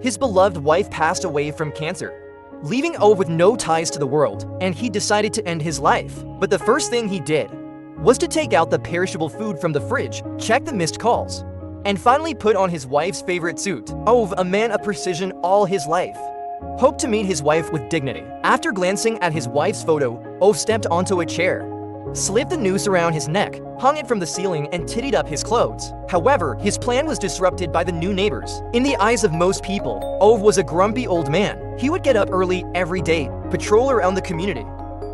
His beloved wife passed away from cancer, leaving Ove with no ties to the world, and he decided to end his life. But the first thing he did was to take out the perishable food from the fridge, check the missed calls, and finally put on his wife's favorite suit. Ove, a man of precision all his life, hoped to meet his wife with dignity. After glancing at his wife's photo, Ove stepped onto a chair, slipped the noose around his neck, hung it from the ceiling, and tittied up his clothes. However, his plan was disrupted by the new neighbors. In the eyes of most people, Ove was a grumpy old man. He would get up early every day, patrol around the community,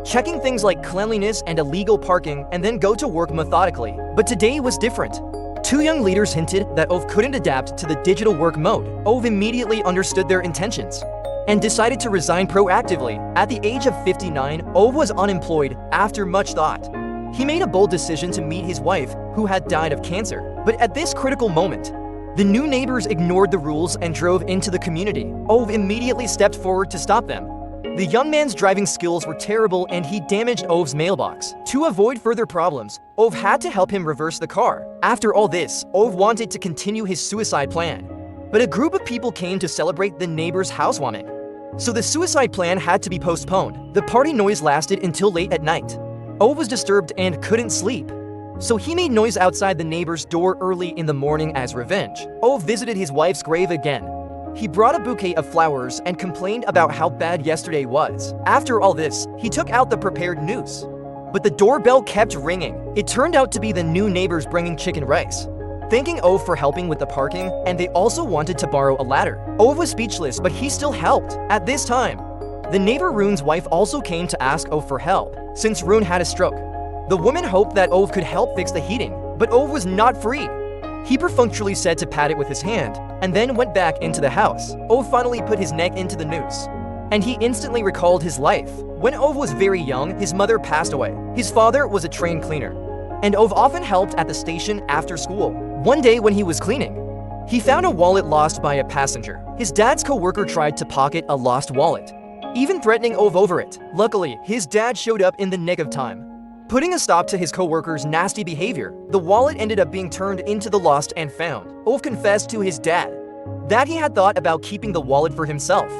checking things like cleanliness and illegal parking, and then go to work methodically. But today was different. Two young leaders hinted that Ove couldn't adapt to the digital work mode. Ove immediately understood their intentions and decided to resign proactively. At the age of 59, Ove was unemployed after much thought. He made a bold decision to meet his wife, who had died of cancer. But at this critical moment, the new neighbors ignored the rules and drove into the community. Ove immediately stepped forward to stop them. The young man's driving skills were terrible and he damaged Ove's mailbox. To avoid further problems, Ove had to help him reverse the car. After all this, Ove wanted to continue his suicide plan, but a group of people came to celebrate the neighbor's housewarming, so the suicide plan had to be postponed. The party noise lasted until late at night. Ove was disturbed and couldn't sleep, so he made noise outside the neighbor's door early in the morning as revenge. Ove visited his wife's grave again. He brought a bouquet of flowers and complained about how bad yesterday was. After all this, he took out the prepared noose, but the doorbell kept ringing. It turned out to be the new neighbors bringing chicken rice, thanking Ove for helping with the parking, and they also wanted to borrow a ladder. Ove was speechless, but he still helped. At this time, the neighbor Rune's wife also came to ask Ove for help, since Rune had a stroke. The woman hoped that Ove could help fix the heating, but Ove was not free. He perfunctorily said to pat it with his hand, and then went back into the house. Ove finally put his neck into the noose, and he instantly recalled his life. When Ove was very young, his mother passed away. His father was a train cleaner, and Ove often helped at the station after school. One day when he was cleaning, he found a wallet lost by a passenger. His dad's co-worker tried to pocket a lost wallet, even threatening Ove over it. Luckily, his dad showed up in the nick of time, putting a stop to his co-worker's nasty behavior. The wallet ended up being turned into the lost and found. Ove confessed to his dad that he had thought about keeping the wallet for himself,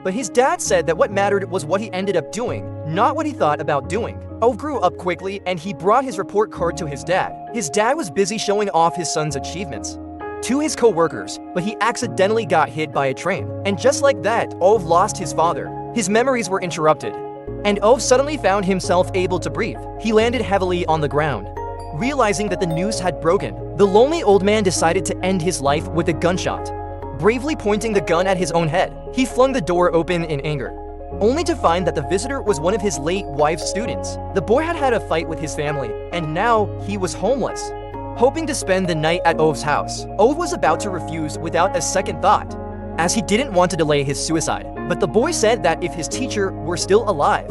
but his dad said that what mattered was what he ended up doing, not what he thought about doing. Ove grew up quickly and he brought his report card to his dad. His dad was busy showing off his son's achievements to his co-workers, but he accidentally got hit by a train. And just like that, Ove lost his father. His memories were interrupted, and Ove suddenly found himself able to breathe. He landed heavily on the ground. Realizing that the noose had broken, the lonely old man decided to end his life with a gunshot. Bravely pointing the gun at his own head, he flung the door open in anger, only to find that the visitor was one of his late wife's students. The boy had had a fight with his family, and now he was homeless, hoping to spend the night at Ove's house. Ove was about to refuse without a second thought, as he didn't want to delay his suicide. But the boy said that if his teacher were still alive,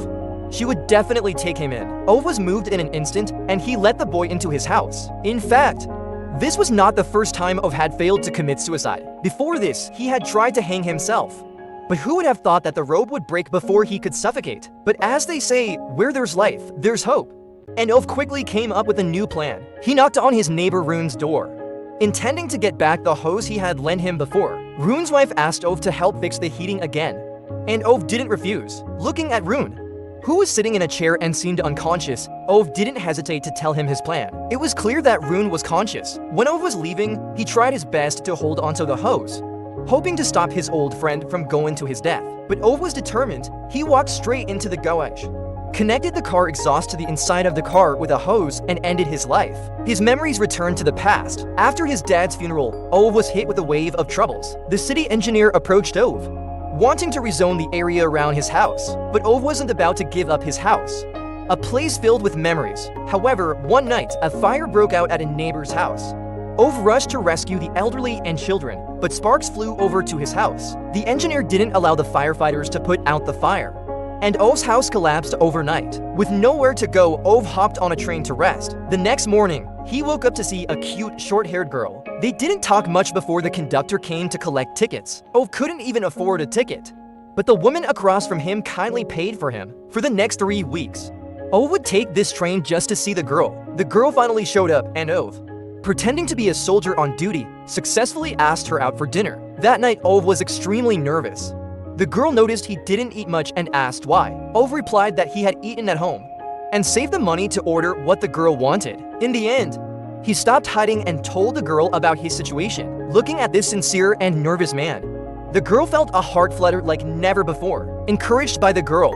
she would definitely take him in. Ove was moved in an instant, and he let the boy into his house. In fact, this was not the first time Ove had failed to commit suicide. Before this, he had tried to hang himself. But who would have thought that the rope would break before he could suffocate? But as they say, where there's life, there's hope. And Ove quickly came up with a new plan. He knocked on his neighbor Rune's door, intending to get back the hose he had lent him before. Rune's wife asked Ove to help fix the heating again, and Ove didn't refuse. Looking at Rune, who was sitting in a chair and seemed unconscious, Ove didn't hesitate to tell him his plan. It was clear that Rune was conscious. When Ove was leaving, he tried his best to hold onto the hose, hoping to stop his old friend from going to his death. But Ove was determined. He walked straight into the garage, connected the car exhaust to the inside of the car with a hose, and ended his life. His memories returned to the past. After his dad's funeral, Ove was hit with a wave of troubles. The city engineer approached Ove, wanting to rezone the area around his house. But Ove wasn't about to give up his house, a place filled with memories. However, one night, a fire broke out at a neighbor's house. Ove rushed to rescue the elderly and children, but sparks flew over to his house. The engineer didn't allow the firefighters to put out the fire, and Ove's house collapsed overnight. With nowhere to go, Ove hopped on a train to rest. The next morning, he woke up to see a cute, short-haired girl. They didn't talk much before the conductor came to collect tickets. Ove couldn't even afford a ticket, but the woman across from him kindly paid for him. For the next 3 weeks, Ove would take this train just to see the girl. The girl finally showed up, and Ove pretending to be a soldier on duty, successfully asked her out for dinner. That night, Ove was extremely nervous. The girl noticed he didn't eat much and asked why. Ove replied that he had eaten at home and saved the money to order what the girl wanted. In the end, he stopped hiding and told the girl about his situation. Looking at this sincere and nervous man, the girl felt a heart flutter like never before. Encouraged by the girl,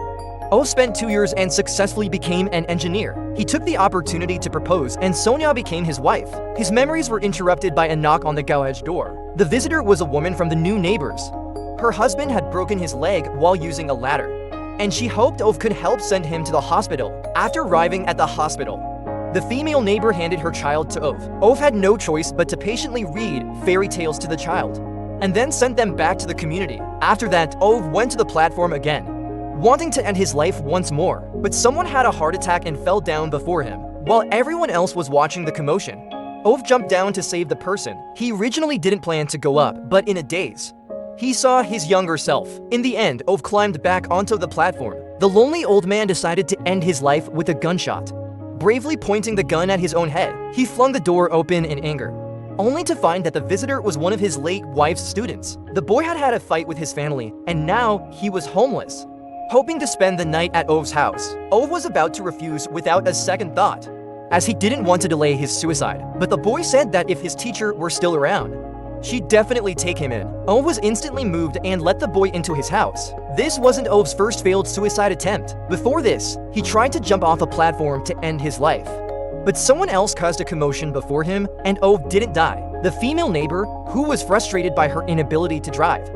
Ove spent 2 years and successfully became an engineer. He took the opportunity to propose, and Sonia became his wife. His memories were interrupted by a knock on the garage door. The visitor was a woman from the new neighbors. Her husband had broken his leg while using a ladder, and she hoped Ove could help send him to the hospital. After arriving at the hospital, the female neighbor handed her child to Ove. Ove had no choice but to patiently read fairy tales to the child, and then sent them back to the community. After that, Ove went to the platform again, wanting to end his life once more. But someone had a heart attack and fell down before him. While everyone else was watching the commotion, Ove jumped down to save the person. He originally didn't plan to go up, but in a daze, he saw his younger self. In the end, Ove climbed back onto the platform. The lonely old man decided to end his life with a gunshot. Bravely pointing the gun at his own head, he flung the door open in anger, only to find that the visitor was one of his late wife's students. The boy had had a fight with his family, and now he was homeless, hoping to spend the night at Ove's house. Ove was about to refuse without a second thought, as he didn't want to delay his suicide. But the boy said that if his teacher were still around, she'd definitely take him in. Ove was instantly moved and let the boy into his house. This wasn't Ove's first failed suicide attempt. Before this, he tried to jump off a platform to end his life, but someone else caused a commotion before him, and Ove didn't die. The female neighbor, who was frustrated by her inability to drive,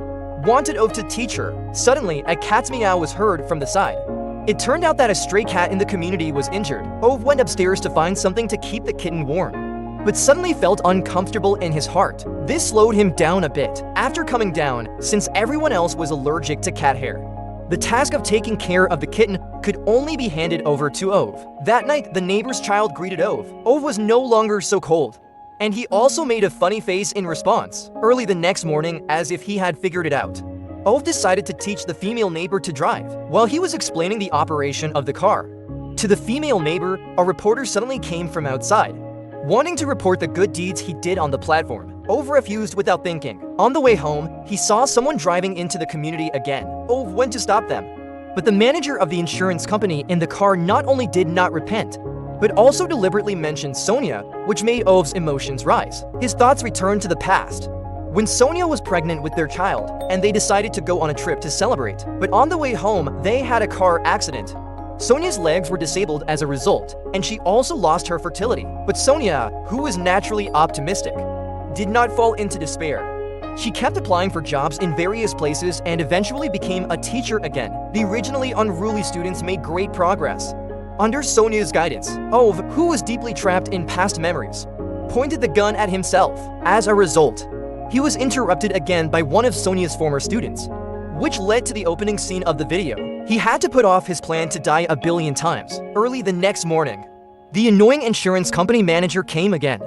wanted Ove to teach her. Suddenly, a cat's meow was heard from the side. It turned out that a stray cat in the community was injured. Ove went upstairs to find something to keep the kitten warm, but suddenly felt uncomfortable in his heart. This slowed him down a bit. After coming down, since everyone else was allergic to cat hair, the task of taking care of the kitten could only be handed over to Ove. That night, the neighbor's child greeted Ove. Ove was no longer so cold, and he also made a funny face in response. Early the next morning, as if he had figured it out, Ove decided to teach the female neighbor to drive. While he was explaining the operation of the car to the female neighbor, a reporter suddenly came from outside, wanting to report the good deeds he did on the platform. Ove refused without thinking. On the way home, he saw someone driving into the community again. Ove went to stop them, but the manager of the insurance company in the car not only did not repent, but also deliberately mentioned Sonia, which made Ove's emotions rise. His thoughts returned to the past, when Sonia was pregnant with their child, and they decided to go on a trip to celebrate. But on the way home, they had a car accident. Sonia's legs were disabled as a result, and she also lost her fertility. But Sonia, who was naturally optimistic, did not fall into despair. She kept applying for jobs in various places and eventually became a teacher again. The originally unruly students made great progress under Sonia's guidance. Ove, who was deeply trapped in past memories, pointed the gun at himself. As a result, he was interrupted again by one of Sonia's former students, which led to the opening scene of the video. He had to put off his plan to die a billion times. Early the next morning, the annoying insurance company manager came again.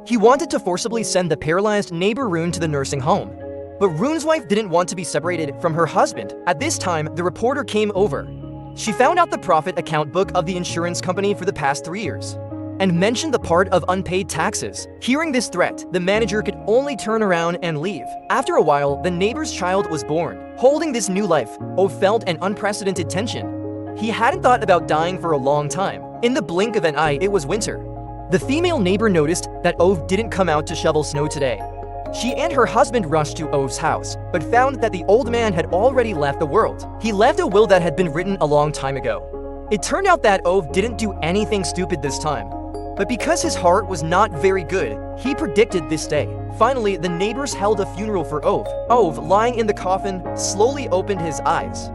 He wanted to forcibly send the paralyzed neighbor Rune to the nursing home, but Rune's wife didn't want to be separated from her husband. At this time, the reporter came over. She found out the profit account book of the insurance company for the past 3 years, and mentioned the part of unpaid taxes. Hearing this threat, the manager could only turn around and leave. After a while, the neighbor's child was born. Holding this new life, Ove felt an unprecedented tension. He hadn't thought about dying for a long time. In the blink of an eye, it was winter. The female neighbor noticed that Ove didn't come out to shovel snow today. She and her husband rushed to Ove's house, but found that the old man had already left the world. He left a will that had been written a long time ago. It turned out that Ove didn't do anything stupid this time, but because his heart was not very good, he predicted this day. Finally, the neighbors held a funeral for Ove. Ove, lying in the coffin, slowly opened his eyes.